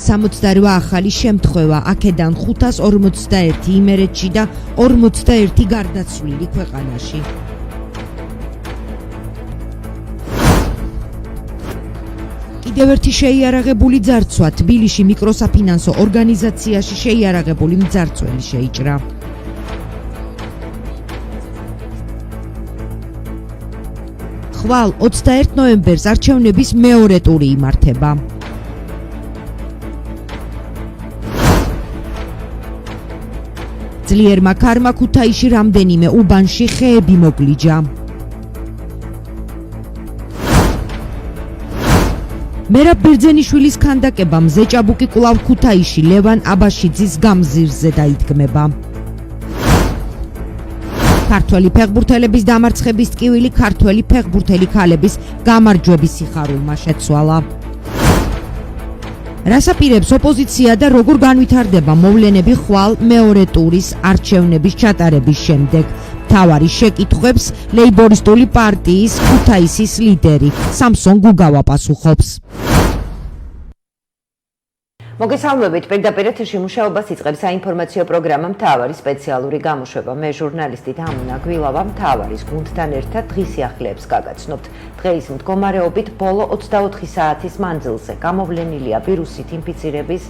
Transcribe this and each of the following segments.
68 ახალი შემთხვევა, აქედან 541 იმერეთში და 41 გარდაცვლილი ქვეყანაში. კიდევ ერთი შეიარაღებული ძარცვა თბილისში მიკროსაფინანსო ორგანიზაციაში შეიარაღებული მძარცველი შეიჭრა. ხვალ 21 ნოემბერს არჩევნების მეორე ტური იმართება. ძლიერმა ქარმა ქუთაისში რამდენიმე უბანში ხეები მოგლიჯა. მერაბ ბერძენიშვილის ქანდაკება მზე ჭაბუკი კვლავ ქუთაისში ლევან აბაშიძის გამზირზე დაიდგმება. ქართველი ფეხბურთელების დამარცხების ტკივილი ქართველი ფეხბურთელი ქალების გამარჯვების სიხარულმა შეცვალა. რას აპირებს ოპოზიცია და როგორ განვითარდება მოვლენები ხვალ მეორე ტურის არჩევნების ჩატარების შემდეგ? მთავარი შეკითხვებს ლეიბორისტული პარტიის ქუთაისის ლიდერი სამსონ გუგავა პასუხობს. მოგესალმებით, პირდაპირ ეთერში მუშაობას იწყებს საინფორმაციო პროგრამა მთავარი სპეციალური გამოშვება. მე ჟურნალისტი დამუნა გვილავა მთავარის გუნდთან ერთად დღის სიახლეებს გაგაცნობთ. დღეის მდგომარეობით ბოლო 24 საათის მანძილზე გამოვლენილია ვირუსით ინფიცირების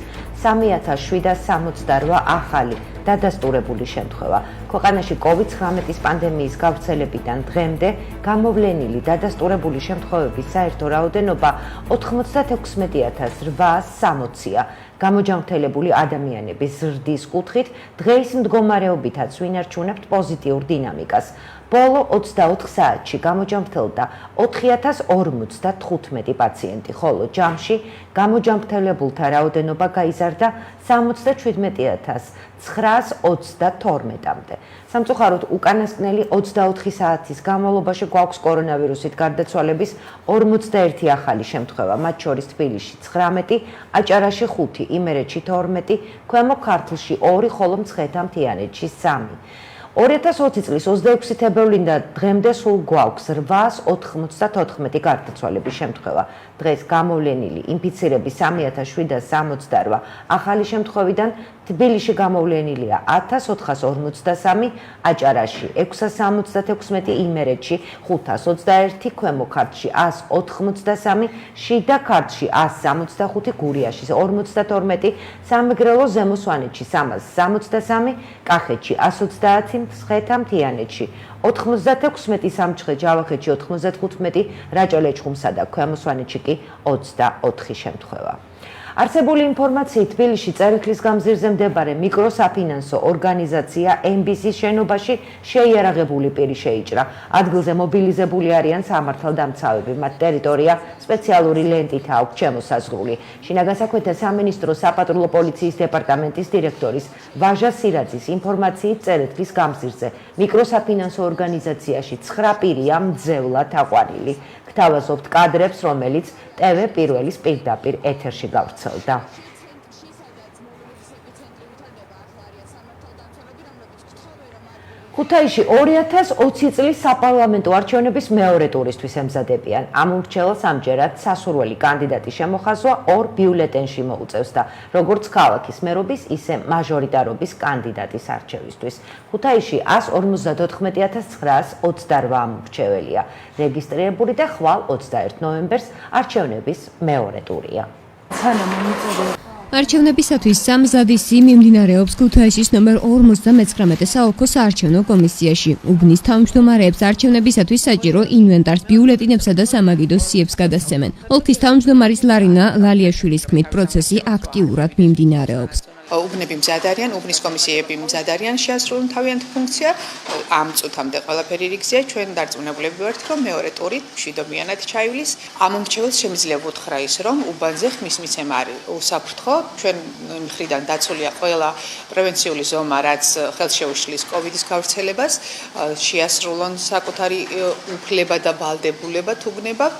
3768 ახალი დადასტურებული შემთხვევა. ქვეყანაში COVID-19 პანდემიის გავრცელებიდან დღემდე გამოვლენილი დადასტურებული შემთხვევების საერთო რაოდენობა 96860-ია. გამოჯანმრთელებული ადამიანების ზრდის კუთხით დღეის მდგომარეობითაც ვინარჩუნებთ პოზიტიურ დინამიკას. ბოლო 24 საათში გამოჯანმრთელდა 4055 პაციენტი, ხოლო ჯამში გამოჯანმრთელებულთა რაოდენობა გაიზარდა 77922-მდე. სამწუხაროდ უკანასკნელი 24 საათის განმავლობაში გვაქვს კორონავირუსით გარდაცვალების 41 ახალი შემთხვევა, მათ შორის თბილისში 19, აჭარაში 5, იმერეთში 12, ქვემო ქართლში 2, ხოლო მცხეთა მთიანეთში 3. 2020 წლის 26 თებერვლიდან დღემდე სულ გვაქვს 894 გარდაცვალების შემთხვევა. დღეს გამოვლენილი ინფიცირების 3768 ახალი შემთხვევიდან თბილისში გამოვლენილია 1453, აჭარაში 676, იმერეთში 521, ქვემო ქართლში 183, შიდა ქართლში 165, გურიაში 42, სამეგრელო ზემო სვანეთში 363, კახეთში 130, მცხეთა მთიანეთში 96, სამჩხე ჯავახეთში 95, რაჭა-ლეჩხუმსა და ქვემო სვანეთში კი 24 შემთხვევა. არსებული ინფორმაციით თბილისში წერეთლის გამზირზე მდებარე მიკროსაფინანსო ორგანიზაცია MBC-ის შენობაში შეიარაღებული პირი შეიჭრა. ადგილზე მობილიზებული არიან სამართალდამცავები, მათ ტერიტორია სპეციალური ლენტით აქვს შემოსაზღვრული. შინაგან საქმეთა სამინისტროს საპატრულო პოლიციის დეპარტამენტის დირექტორის ვაჟა სირაძის ინფორმაციით წერეთლის გამზირზე მიკროსაფინანსო ორგანიზაციაში 9 პირია მძევლად აყვანილი. გთავაზობთ კადრებს, რომელიც TV პირველის პირდაპირ ეთერში გავრცელდა. ქუთაისში 2020 წლის საპარლამენტო არჩევნების მეორე ტურისთვის ემზადებიან. ამ უმრჩევლს ამჯერად სასურველი კანდიდატი შემოხაზვა 2 ბიულეტენში მოუწევს და როგორც ქალაქის მერობის, ისე მაჟორიტარობის კანდიდატის არჩევისთვის. ქუთაისში 154,928 ამომრჩეველია რეგისტრირებული და ხვალ 21 ნოემბერს არჩევნების მეორე ტურია. არჩევნებისათვის სამზადისი მიმდინარეობს ქუთაისის ნომერ 59 საოლქო საარჩევნო კომისიაში. უბნის თავმჯდომარეებს არჩევნებისათვის საჭირო ინვენტარს, ბიულეტინებსა და სამაგიდო სიებს გადასცემენ. ოლქის თავმჯდომარის ლარინა ლალიაშვილის თქმით, პროცესი აქტიურად მიმდინარეობს. უბნები მზად არიან, უბნის კომისიები მზად არიან, შეასრულონ თავიანთი ფუნქცია. ამ წუთამდე ყველაფერი რიგზეა. ჩვენ დარწმუნებულები ვართ, რომ მეორე ტური მშვიდობიანად ჩაივლის. ამ მომრჩეველს შემიძლია ვუთხრა ის, რომ უბანზე ხმის მიცემა არის უსაფრთხო. ჩვენ მხრიდან დაცულია ყველა პრევენციული ზომა, რაც ხელს შეუშლის კოვიდის გავრცელებას. შეასრულონ საკუთარი უფლება და ვალდებულება თუ გნებავთ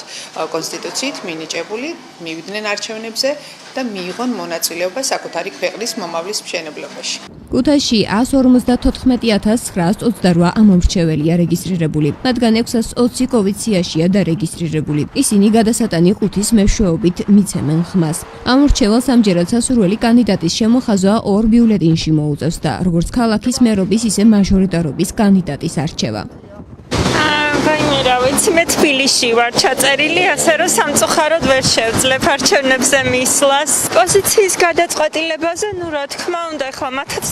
კონსტიტუციით მინიჭებული, მივიდნენ არჩევნებზე და მიიღონ მონაწილეობა საკუთარი ქვეყნის მომავლის მშენებლობაში. ქუთაისში 154,928 ამომრჩეველია რეგისტრირებული. მათგან 620 COVID სიაშია დარეგისტრირებული. ისინი გადასატანი 5-ის მეშვეობით მიცემენ ხმას. ამომრჩეველს ამჯერად სასურველი კანდიდატის შემოხაზვა 2 ბიულეტინში მოუწევს და როგორც ქალაქის მერობის, ისე მაჟორიტარობის კანდიდატის არჩევა. რა ვიცი, მე თბილისში ვარ ჩაწერილი, ასე რომ სამწუხაროდ ვერ შევძლებ არჩევნებზე მისვლას. პოზიციის გადაწყვეტილებაზე, რა თქმა უნდა, ახლა მათაც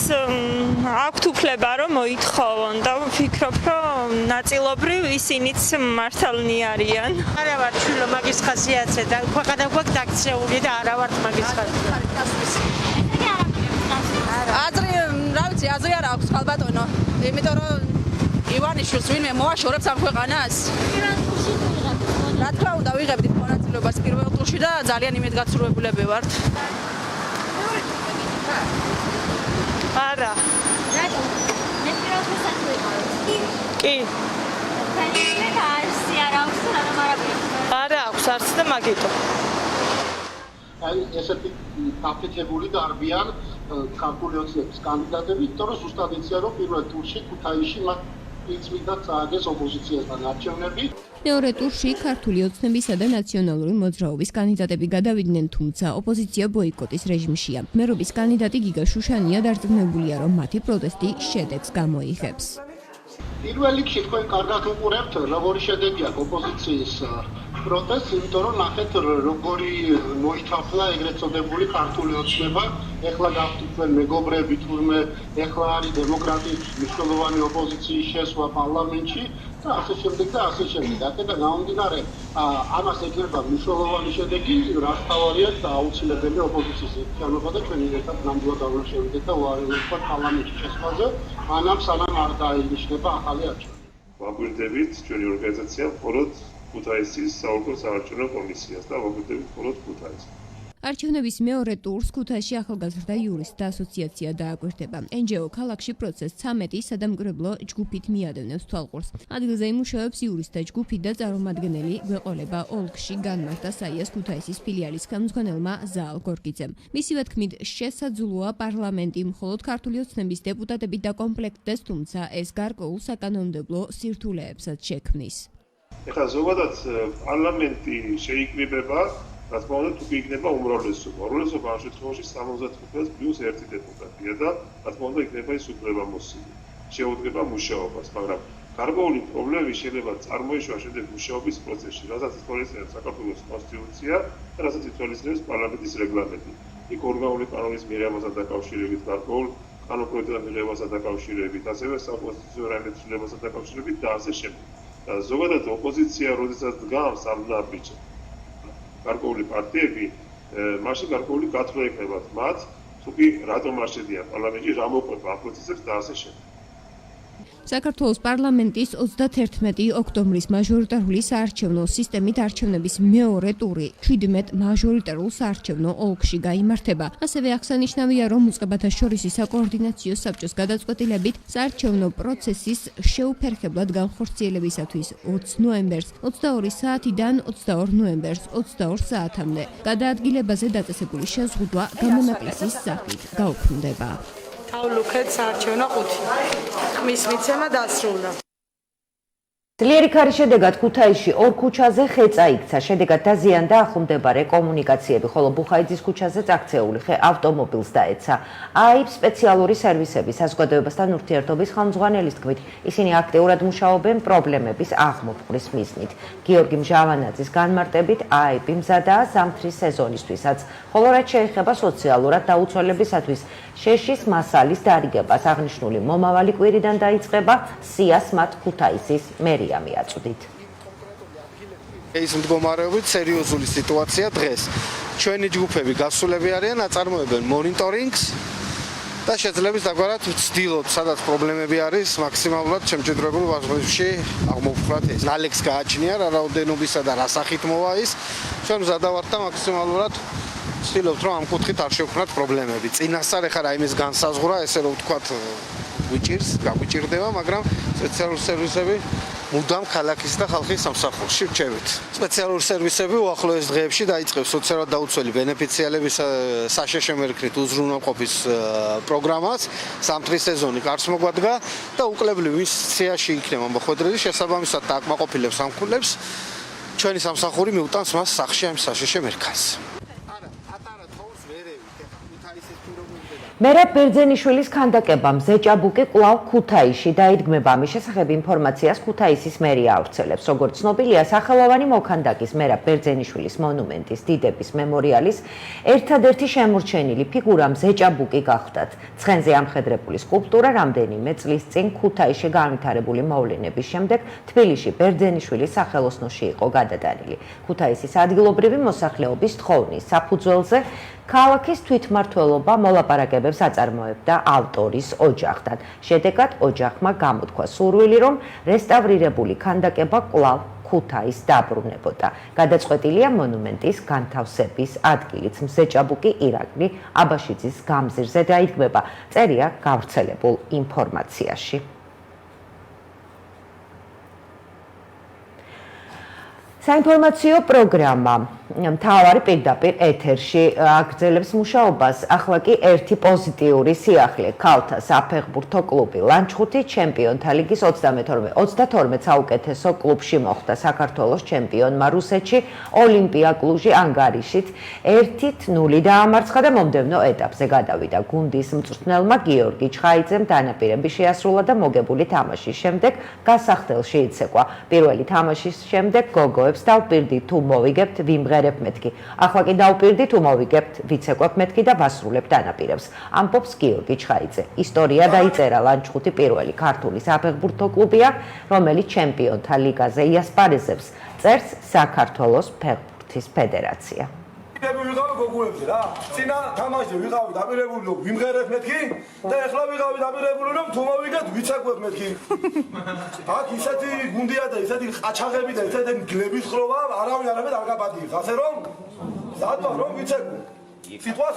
აქვთ უფლება რომ მოითხოვონ და ვფიქრობ, რომ ნაწილობრივ ისინიც მართალნი არიან. არა ვარ შვილო მაგის ხასიათზე და ქვეყანა გვაქვს დაქცეული და არა ვარ მაგის ხასიათზე. აზრი არ აქვს ხალბატონო. იმიტომ რომ ივანიშვილს ვინმე მოაშორებს ამ ქვეყანას? რა თქმა უნდა ვიღებდით მონაწილეობას პირველ ტურში და ძალიან იმედგაცრუებულები ვართ. არა. რატო? მე პირველ დღესაც ვიყავ. კი. მე კარსი არ აქვს რამე არაფერი. არა აქვს არც და მაგითო. აი ესეთი დაფეთებული და არბიან ქართული ოცნების კანდიდატები, იმიტომ რომ ზუსტად იციან რომ პირველ ტურში ქუთაისში მათ იწვიდა წააგეს ოპოზიციასთან არჩევნები. მეორე ტურში ქართული ოცნებისა და ნაციონალური მოძრაობის კანდიდატები გადავიდნენ, თუმცა ოპოზიცია ბოიკოტის რეჟიმშია. მერობის კანდიდატი გიგა შუშანია დარწმუნებულია, რომ მათი პროტესტი შედეგს გამოიღებს. პირველ რიგში თქვენ კარგად უყურებთ, როგორი შედეგია ოპოზიციის პროტესტს, იმიტომ რომ ნახეთ როგორი მოითხოვნა ეგრეთ წოდებული ქართული ოცნება, ეხლა გაქვთ თქვენ მეგობრები, თურმე ეხლა არის დემოკრატიის მნიშვნელოვანი ოპოზიციის შესვლა პარლამენტში და ასე შემდეგ და ასე შემდეგ. აქედან გამომდინარე, ამას ექნება მნიშვნელოვანი შედეგი, რაც თავარია და აუცილებელი ოპოზიციის ერთიანობა და ჩვენი ერთად ნამდვილად დავრჩევით და უარესობა პარლამენტში შესვლაზე, სანამ არ დაინიშნება ახალი არჩევნები. ვაგვირდებით ჩვენი ორგანიზაცია მხოლოდ ქუთაისის საოლქო საარჩევნო კომისიას და ვაგვირდებით მხოლოდ ქუთაისს. არჩევნების მეორე ტურს ქუთაისში ახალგაზრდა იურისტთა ასოციაცია დააკვირდება. NGO ქალაქში პროცესს 13 სადამკვირვებლო ჯგუფით მიადევნებს თვალყურს. ადგილზე იმუშავებს იურისტთა ჯგუფი და წარმომადგენელი გვეყოლება ოლქში განმარტა საიას ქუთაისის ფილიალის ხელმძღვანელმა ზაალ გორგიძემ. მისივე თქმით, შესაძლოა პარლამენტი მხოლოდ ქართული ოცნების დეპუტატებით დაკომპლექტდეს, თუმცა ეს გარკვეულ საკანონმდებლო სირთულეებსაც შექმნის. ეხლა ზოგადად პარლამენტი შეიკრიბება, რაც მოუწევს თუ იქნება უმრავლესობა. უმრავლესობა ამ შემთხვევაში 75 პლუს 1 დეპუტატია და რაც მოუწევს იქნება ის უფლებამოსილი. შეუდგება მუშაობას, მაგრამ გარკვეული პრობლემები შეიძლება წარმოიშვა შემდეგ მუშაობის პროცესში, რასაც ითვალისწინებს საქართველოს კონსტიტუცია და რასაც ითვალისწინებს პარლამენტის რეგლამენტი. იქ ორგანული კანონის მიღებასთან დაკავშირებით, გარკვეულ კანონპროექტთან მიღებასთან დაკავშირებით, ასევე საკონსტიტუციო რაიმეთა ცვლილებასთან დაკავშირებით და ასე შემდეგ. ზოგადად ოპოზიცია როდესაც დგამს ამ ნაბიჯს გარკვეული პარტიები მაშინ გარკვეული გათვლა ექნებათ მათ თუ კი რატომ არ შედიან პარლამენტში რა მოყვება ამ პროცესებს და ასე შემდეგ. საქართველოს პარლამენტის 31 ოქტომბრის მაჟორიტარული საარჩევნო სისტემით არჩევნების მეორე ტური 17 მაჟორიტარულ საარჩევნო ოლქში გაიმართება. ასევე აღსანიშნავია, რომ უწყებათა შორისი საკოორდინაციო საბჭოს გადაწყვეტილებით საარჩევნო პროცესის შეუფერხებლად განხორციელებისათვის 20 ნოემბერს 22 საათიდან 22 ნოემბერს 22 საათამდე გადაადგილებაზე დაწესებული შეზღუდვა გამონაკლისის სახით გაუქმდება. თავლუქეთ საარჩევნო ყუთი. ხმის მიცემა დასრულდა. ძლიერი ქარის შედეგად ქუთაისში 2 ქუჩაზე ხე წაიქცა. შედეგად დაზიანდა ახლომდებარე კომუნიკაციები, ხოლო ბუხაიძის ქუჩაზე წაქცეული ხე ავტომობილს დაეცა. აიფ სპეციალური სერვისები საზოგადოებასთან ურთიერთობის ხელმძღვანელის თქმით, ისინი აქტიურად მუშაობენ პრობლემების აღმოფხვრის მიზნით. გიორგი მჟავანაძის განმარტებით, აიფ მზადაა ზამთრის სეზონისთვისაც, ხოლო რაც შეეხება სოციალურად დაუცველებისათვის შეშის მასალის დარიგებას, აღნიშნული მომავალი კვირიდან დაიწყება სიას მათ ქუთაისის მერია მიაწვდით. ეს მდგომარეობით სერიოზული სიტუაცია დღეს. ჩვენი ჯგუფები გასულები არიან, აწარმოებენ მონიტორინგს და შეძლებს დაგვარად ვცდილობთ, სადაც პრობლემები არის, მაქსიმალურად შემჭიდროებულ ვაზღებში აღმოვხვრათ ეს. ნალექს გააჩნია რა რაოდენობისა და რა სახით მოვა ის. ჩვენ ვზადავართ და მაქსიმალურად ვცდილობთ, რომ ამ კუთხით არ შევქმნათ პრობლემები. წინასწარ ეხლა რაიმეს განსაზღვრა, ესე რომ ვთქვათ, გვიჭირდება, მაგრამ სპეციალური სერვისები მუდამ ქალაქის და ხალხის სამსახურში რჩებით. სპეციალური სერვისები უახლოეს დღეებში დაიწყებს სოციალურად დაუცველი ბენეფიციალების საშეშე მერქნით უზრუნველყოფის პროგრამას. სამთრის სეზონი კარს მოგვადგა და უკლებლივ ვინც სიაში იქნება მოხვედრილი შესაბამისად და აკმაყოფილებს სამხულებს ჩვენი სამსახური მიუტანს მას სახლში ამ საშეშე მერქანს. მერაბ ბერძენიშვილის ქანდაკებამ ზეჭაბუკი კვლავ ქუთაისში დაიდგმება. ამის შესახებ ინფორმაციას ქუთაისის მერია ავრცელებს. როგორც ცნობილია, სახელოვანი მოქანდაკის მერაბ ბერძენიშვილის მონუმენტის დიდების მემორიალის ერთადერთი შემორჩენილი ფიგურა ზეჭაბუკი გახდათ. ცხენზე ამხედრებული სკულპტურა რამდენიმე წლის წინ ქუთაისში განვითარებული მოვლენების შემდეგ თბილისში ბერძენიშვილის სახელოსნოში იყო გადატანილი. ქუთაისის ადგილობრივი მოსახლეობის თხოვნის საფუძველზე ქალაქის თვითმმართველობა მოლაპარაკებებს აწარმოებდა ავტორის ოჯახთან. შედეგად ოჯახმა გამოთქვა სურვილი, რომ რესტავრირებული ქანდაკება კვლავ ქუთაისს დაბრუნებოდა. გადაწყვეტილია მონუმენტის განთავსების ადგილიც. მზეჭაბუკი ირაკლი აბაშიძის გამზირზე დაიდგმება. წერია გავრცელებულ ინფორმაციაში. საინფორმაციო პროგრამა მთავარი პირდაპირ ეთერში აგრძელებს მუშაობას. ახლა კი ერთი პოზიტიური სიახლე. ქალთა საფეხბურთო კლუბი ლანჩხუთი ჩემპიონთა ლიგის 32 საუკეთესო კლუბში მოხვდა. საქართველოს ჩემპიონმა რუსეთში ოლიმპია კლუჟი ანგარიშით 1-0 დაამარცხა და მომდევნო ეტაპზე გადავიდა. გუნდის მწვრთნელმა გიორგი ჩხაიძემ დანაპირები შეასრულა და მოგებული თამაშის შემდეგ გასახდელში იცეკვა. პირველი თამაშის შემდეგ გოგოებს დავპირდით თუ მოვიგებთ ვიმღერებ მეთქი. ახლა კი დავპირდით თუ მოვიგებთ ვიცეკვებ მეთქი და ვასრულებთ დანაპირებს. ამბობს გიორგი ჩხაიძე. ისტორია დაიწერა. ლანჩხუთი პირველი ქართული საფეხბურთო კლუბია, რომელიც ჩემპიონთა ლიგაზე იასპარეზებს. წერს საქართველოს ფეხბურთის ფედერაცია. ვიღავი გოგოებზე რა. წინა თამაში ვიღავი დაპირებული რომ ვიმღერებ მეთქი და ეხლა ვიღავი დაპირებული რომ თუ მოვიგეთ ვიცეკვებ მეთქი. აქ ისეთი გუნდია და ისეთი ყაჩაღები და ისეთი გლების ხროვა არავინ არ გაბადიებს. ასე რომ ზადვა რომ ვიცეკვებ. სიტყვა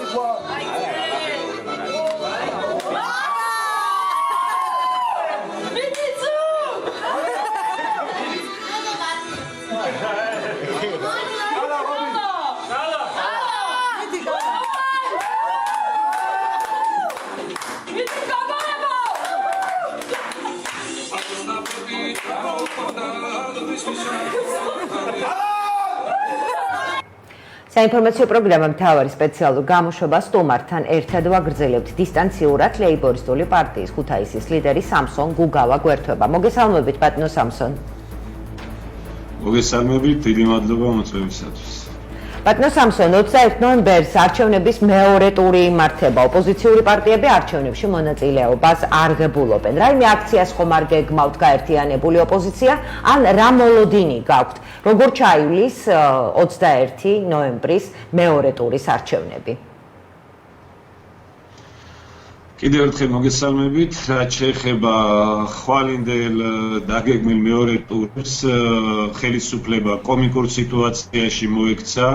საინფორმაციო პროგრამა მთავარი სპეციალურ გამოშვებას სტუმართან ერთად ვაგრძელებთ. დისტანციურად ლეიბორისტული პარტიის ქუთაისის ლიდერი სამსონ გუგავა გვერდება. მოგესალმებით ბატონო სამსონ. მოგესალმებით, დიდი მადლობა მოწვევისათვის. ბატონო სამსონ, 21 ნოემბერს არჩევნების მეორე ტური იმართება. ოპოზიციური პარტიები არჩევნებში მონაწილეობას არ ღებულობენ. რაიმე აქციას ხომ არ გეგმავთ გაერთიანებული ოპოზიცია, ან რა მოლოდინი გაქვთ? როგორ ჩაივლის 21 ნოემბრის მეორე ტურის არჩევნები? კიდევ ერთხელ მოგესალმებით. რაც შეეხება ხვალინდელ დაგეგმილ მეორე ტურს, ხელისუფლება კომიკურ სიტუაციაში მოექცა.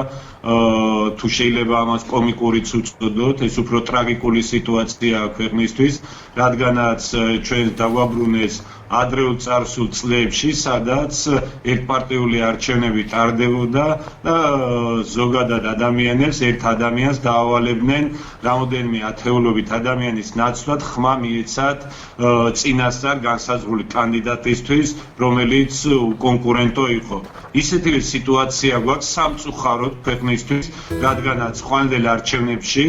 თუ შეიძლება ამას კომიკურიც უწოდოთ, ეს უფრო ტრაგიკული სიტუაციაა ქვეყნისთვის, რადგანაც ჩვენ დაგვაბრუნეს ადრეულ წარსულ წლებში, სადაც ერთპარტიული არჩევნები ტარდებოდა და ზოგადად ადამიანებს ერთ ადამიანს დაავალებდნენ რამოდენიმე ათეულობით ადამიანის ნაცვლად ხმა მიეცათ წინასწარ განსაზღვრული კანდიდატისთვის, რომელიც კონკურენტო იყო. ისეთი სიტუაცია გვაქვს სამწუხაროდ ქვეყნისთვის, რადგანაც ხვალინდელ არჩევნებში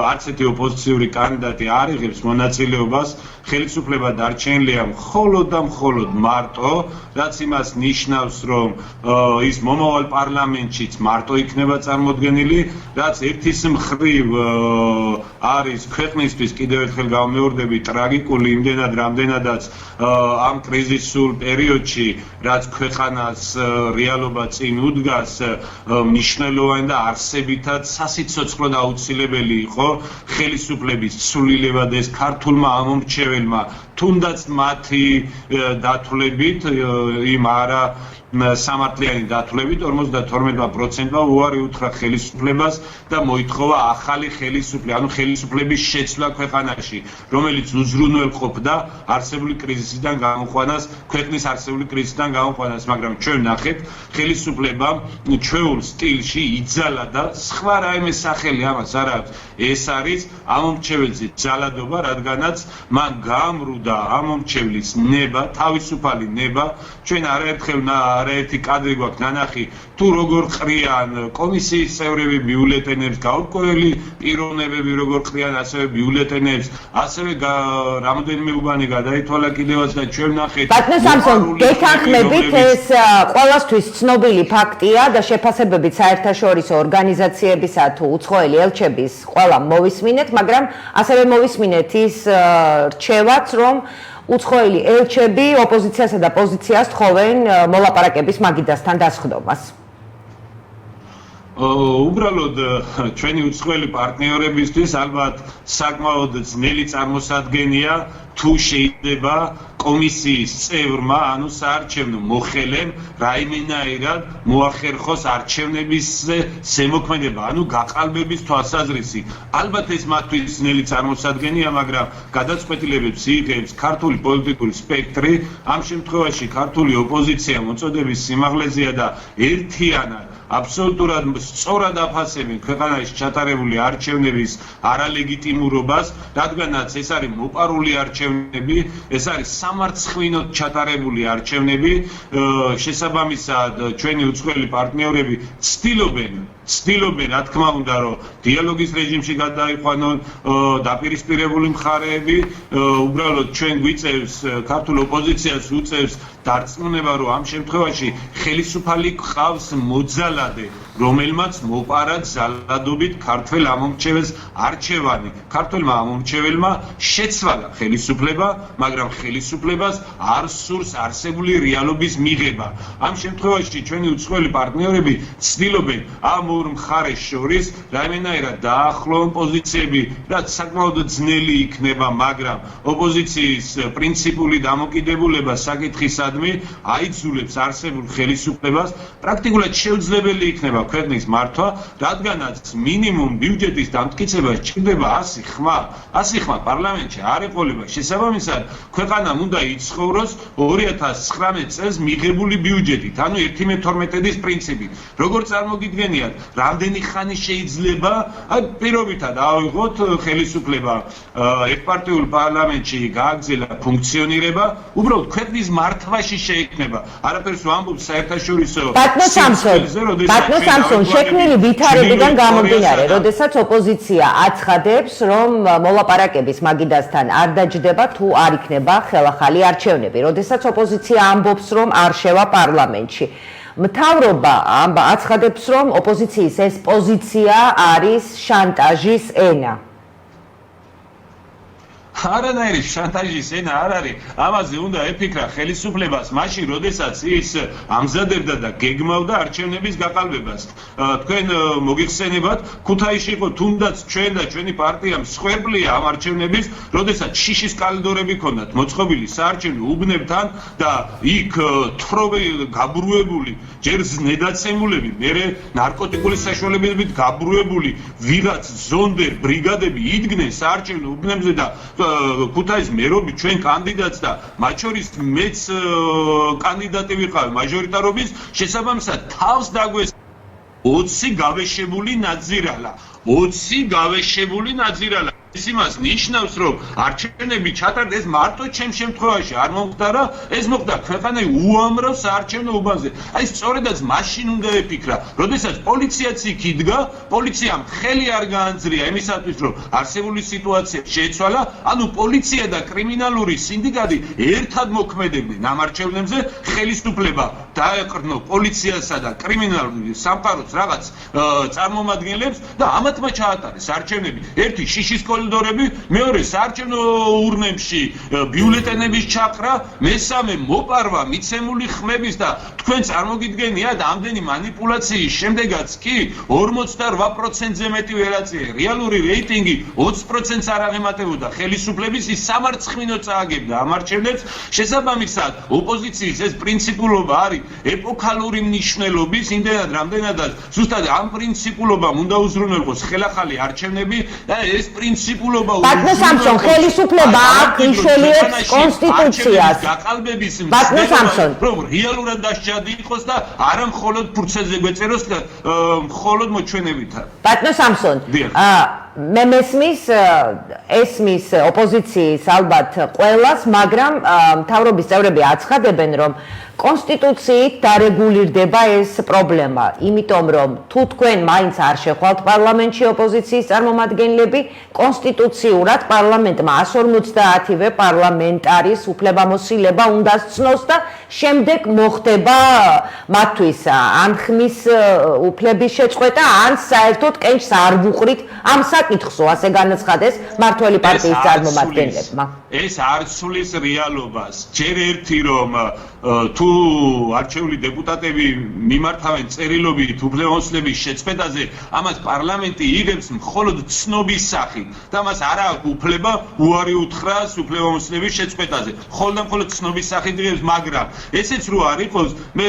არც ერთი ოპოზიციური კანდიდატი არ იღებს მონაწილეობას. ხელისუფლება დარჩენილია მხოლოდ და მხოლოდ მარტო, რაც იმას ნიშნავს, რომ ის მომავალ პარლამენტშიც მარტო იქნება წარმოდგენილი, რაც ერთის მხრივ არის ქვეყნისთვის კიდევ ერთხელ გავმეორდები ტრაგიკული იმდენად, რამდენადაც ამ კრიზისულ პერიოდში, რაც ქვეყანას რეალობა წინ უდგას, მნიშვნელოვანი და არსებითად სასიცოცხლო და აუცილებელი იყო ხელისუფლების ცვლილება და ეს ქართულმა ამომრჩეველმა თუნდაც მათი დათვლებით იმ არა სამართლიანი დათვლებით 52%-მა უარი უთხრა ხელისუფლებას და მოითხოვა ახალი ხელისუფლება, ანუ ხელისუფლების შეცვლა ქვეყანაში, რომელიც უზრუნველყოფდა არსებული კრიზისიდან გამოყვანას, ქვეყნის არსებული კრიზისიდან გამოყვანას, მაგრამ ჩვენ ნახეთ, ხელისუფლებამ ჩვეულ სტილში იძალა და სხვა რაიმე სახელი ამას არ აქვს. ეს არის ამომრჩეველზე ძალადობა, რადგანაც მან გაამრუდა ამომრჩევლის ნება, თავისუფალი ნება. ჩვენ არაერთი კადრი გვაქვს ნანახი თუ როგორ ყრიან კომისიის წევრები ბიულეტენებს, გაურკვეველი პიროვნებები როგორ ყრიან ასევე ბიულეტენებს, ასევე რამოდენიმე უბანი გადაითვალა კიდევაც და ჩვენ ნახეთ. ბატონო სამსონ, გეთანხმებით ეს ყველასთვის ცნობილი ფაქტია და შეფასებებით საერთაშორისო ორგანიზაციებისა თუ უცხოელი ელჩების ყველა მოვისმინეთ, მაგრამ ასევე მოვისმინეთ ის რჩევაც, რომ უცხოელი ელჩები ოპოზიციასა და პოზიციას თხოვენ მოლაპარაკების მაგიდასთან დასხდომას. უბრალოდ ჩვენი უცხოელი პარტნიორებისთვის ალბათ საკმაოდ ძნელი წარმოსადგენია თუ შეიძლება კომისიის წევრმა, ანუ საარჩევნო მოხელემ რაიმენაირად მოახერხოს არჩევნების ზემოქმედება, ანუ გაყალბების თვალსაზრისი. ალბათ ეს მათთვის ძნელი წარმოსადგენია, მაგრამ გადაწყვეტილებებს იღებს ქართული პოლიტიკური სპექტრი, ამ შემთხვევაში ქართული ოპოზიცია მოწოდების სიმაღლეზეა და ერთიანად აბსოლუტურად სწორად აფასებენ ქვეყანაში ჩატარებული არჩევნების არალეგიტიმურობას, რადგანაც ეს არის მოპარული არჩევნები, ეს არის სამარცხვინოდ ჩატარებული არჩევნები, შესაბამისად ჩვენი უცხოელი პარტნიორები ცდილობენ, რა თქმა უნდა, რომ დიალოგის რეჟიმში გადაიყვანონ დაპირისპირებული მხარეები, უბრალოდ ჩვენ გვიწევს ქართულ ოპოზიციას უწევს დარწმუნება, რომ ამ შემთხვევაში ხელისუფალი ყავს მოძალადე, რომელმაც მოპარა ძალადობით ქართველ ამომრჩეველს არჩევანი. ქართველმა ამომრჩეველმა შეცვალა ხელისუფლება, მაგრამ ხელისუფლებას არ სურს არსებული რეალობის მიღება. ამ შემთხვევაში ჩვენი უცხოელი პარტნიორები ცდილობენ ამ ორ მხარეს შორის რაიმენაირად დაახლოონ პოზიციები, რაც საკმაოდ ძნელი იქნება, მაგრამ ოპოზიციის პრინციპული დამოკიდებულება საკითხისადმი აიძულებს არსებულ ხელისუფლებას, პრაქტიკულად შეუძლებელი იქნება ქვეყნის მართვა, რადგანაც მინიმუმ ბიუჯეტის დამტკიცება სჭირდება 100 ხმა პარლამენტში არ ეყოლება. შესაბამისად, ქვეყანამ უნდა იცხოვროს 2019 წელს მიღებული ბიუჯეტით, ანუ 1/12 პრინციპით. როგორ წარმოგიდგენიათ, რამდენი ხანი შეიძლება პირობითად ავიღოთ ხელისუფლება ერთპარტიულ პარლამენტში გააგრძელა ფუნქციონირება, უბრალოდ ქვეყნის მართვაში შეიქმნება. არაფერს ვამბობ საერთაშორისო ბატონო სამსონ, შექმნილი ვითარებიდან გამომდინარე, როდესაც ოპოზიცია აცხადებს, რომ მოლაპარაკების მაგიდასთან არ დაჯდება თუ არ იქნება ხელახალი არჩევნები, როდესაც ოპოზიცია ამბობს, რომ არ შევა პარლამენტში. მთავრობა აცხადებს, რომ ოპოზიციის ეს პოზიცია არის შანტაჟის ენა. არანაირი შანტაჟის ენა არ არის. ამაზე უნდა ეფიქრა ხელისუფლებას მაშინ, როდესაც ის ამზადებდა და გეგმავდა არჩევნების გაყალბებას. თქვენ მოგიხსენებათ, ქუთაისში იყო თუნდაც ჩვენ და ჩვენი პარტია მსხვერპლია ამ არჩევნების, როდესაც შიშის კალიდორები ჰქონდათ მოწყობილი საარჩევნო უბნებთან და იქ გაბრუებული ჯერ ზნედაცემულები, მერე ნარკოტიკული საშუალებებით გაბრუებული ვიღაც ზონდერ ბრიგადები იდგნენ საარჩევნო უბნებზე და ქუთაის მერობით ჩვენ კანდიდატს და მათ შორის მეც კანდიდატი ვიყავი მაჟორიტარობის, შესაბამისად თავს დაგვეს 20 გავეშებული ნაძირალა. ეს იმას ნიშნავს, რომ არჩევნები ჩატარდა ეს მარტო ჩემს შემთხვევაში არ მომხდარა, ეს მოხდა ქვეყანայի უამრავ საარჩევნო უბანზე. აი სწორედაც მაშინ უნდა ეფიქრა, როდესაც პოლიციაც იქ იდგა, პოლიციამ ხელი არ გაანწრია იმისათვის, რომ არსებული სიტუაცია შეეცვალა, ანუ პოლიცია და კრიმინალური სინდიკატი ერთად მოქმედებდნენ ამ არჩევნებზე, ხელისუფლება დაეყრდნო პოლიციასა და კრიმინალურ სამყაროს რაღაც წარმომადგენლებს და ამათმა ჩაატარეს არჩევნები. ერთი შიშის სახელმძღვანელოები, მეორე საარჩევნო ურნებში ბიულეტენების ჩაყრა, მესამე მოპარვა მიცემული ხმების და თქვენ წარმოგიდგენიათ ამდენი манипуляციის შემდეგაც კი 48%-ზე მეტი ვერაწია. რეალური რეიტინგი 20%-ს არ აღემატებოდა ხელისუფლების ის სამარცხინო წააგებდა ამ არჩევნებს. შესაბამისად, ოპოზიციის ეს პრინციპულობა არის ეპოქალური მნიშვნელობის, იმდენად რამდენადაც ზუსტად ამ პრინციპულობამ უნდა უზრუნველყოს ხელახალი არჩევნები და ეს პრინციპულობა ბატონო სამსონ, ხელისუფლება აქ იშველიებს კონსტიტუციას. გაყალბების ბატონო სამსონ, რომ რეალურად დასჯადი იყოს და არა მხოლოდ ფურცელზე გვეწეროს და მხოლოდ მოჩვენებითად. ბატონო სამსონ, მე ესმის ოპოზიციის ალბათ ყველას, მაგრამ მთავრობის წევრები აცხადებენ, რომ კონსტიტუციით დარეგულირდება ეს პრობლემა, იმიტომ რომ თუ თქვენ მაინც არ შეხვალთ პარლამენტში ოპოზიციის წარმომადგენლები, კონსტიტუციურად პარლამენტმა 150-ვე პარლამენტარის უფლებამოსილება უნდა სცნოს და შემდეგ მოხდება მათთვის ან ხმის უფლების შეწყვეტა, ან საერთოდ კენჭს არ ვუყრით ამ საკითხსო, ასე განაცხადეს მმართველი პარტიის წარმომადგენლებმა. ეს არ ცვლის რეალობას. ჯერ ერთი რომ თუ არჩეული დეპუტატები მიმართავენ წერილობით უფლებამოსილების შეწყვეტაზე, ამას პარლამენტი იღებს მხოლოდ ცნობის სახით და მას არ აქვს უფლება უარი უთხრას უფლებამოსილების შეწყვეტაზე. მხოლოდ და მხოლოდ ცნობის სახით იღებს, მაგრამ ესეც რო არ იყოს, მე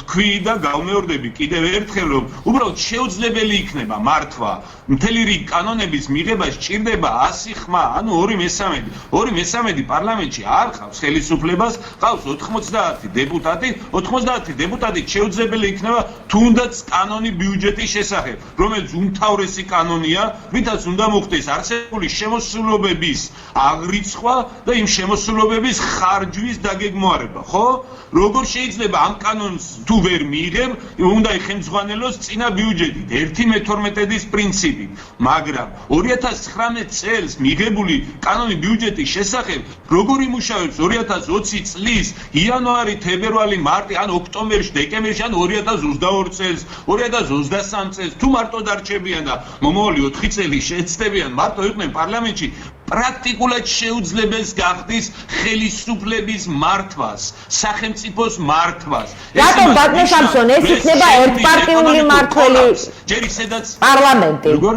თქვი და გავმეორდები კიდევ ერთხელ, რომ უბრალოდ შეუძლებელი იქნება მართვა. მთელი რიგ კანონების მიღება სჭირდება 100 ხმა, ანუ 2/3 პარლამენტში არ ყავს ხელისუფლებას, ყავს 90 დეპუტატი, 90 დეპუტატი შეუძლებელი იქნება თუნდაც კანონი ბიუჯეტის შესახებ, რომელიც უმთავრესი კანონია, რითაც უნდა მოხდეს არსებული შემოსულობების აღრიცხვა და იმ შემოსულობების ხარჯვის დაგეგმვარება, ხო? როგორ შეიძლება ამ კანონს თუ ვერ მიიღებ, უნდა იხელმძღვანელოს წინა ბიუჯეტით 1/12 პრინციპით, მაგრამ 2019 წელს მიღებული კანონი ბიუჯეტის შესახებ როგორ იმუშავებს 2020 წლის იანვარი, თებერვალი, მარტი, ან ოქტომბერში, დეკემბერში, ან 2022 წელს, 2023 წელს თუ მარტო დარჩებიან და მომავალი 4 წელი შეეცდებიან, მარტო იყვნენ პარლამენტში, პრაქტიკულად შეუძლებელს გახდის ხელისუფლების მართვას, სახელმწიფოს მართვას. რატომ ბატონო სამსონ, ეს იქნება ერთპარტიული მართველი ჯერ ისედაც პარლამენტი? როგორ?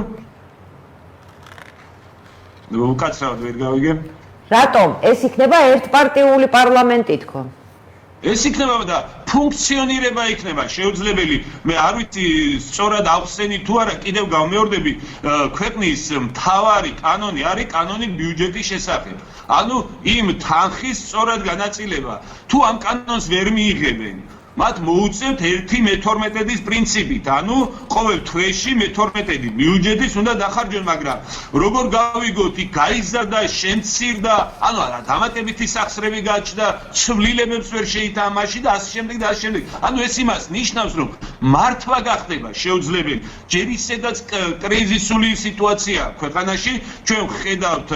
უკაცრავად ვერ გავიგე. რატომ ეს იქნება ერთპარტიული პარლამენტი თქო? ეს იქნება და ფუნქციონირება იქნება შეუძლებელი. მე არ ვიცი სწორად ახსენი თუ არა, კიდევ გავმეორდები, ქვეყნის მთავარი კანონი არის კანონი ბიუჯეტის შესახებ. ანუ იმ თანხის სწორად განაწილება. თუ ამ კანონს ვერ მიიღებენ, მათ მოუწევთ 1/12 პრინციპით, ანუ ყოველ თვეში 1/12 ბიუჯეტის უნდა დახარჯონ, მაგრამ როგორ გავიგოთ, იქ გაიზარდა, შემცირდა, ანუ დამატებითი სახსრები გაჩნდა, ცვლილებებს ვერ შეითამაში და ასე შემდეგ და ასე შემდეგ. ანუ ეს იმას ნიშნავს, რომ მართვა გახდება შეუძლებელი. ჯერ ისედაც კრიზისული სიტუაცია ქვეყანაში, ჩვენ ხედავთ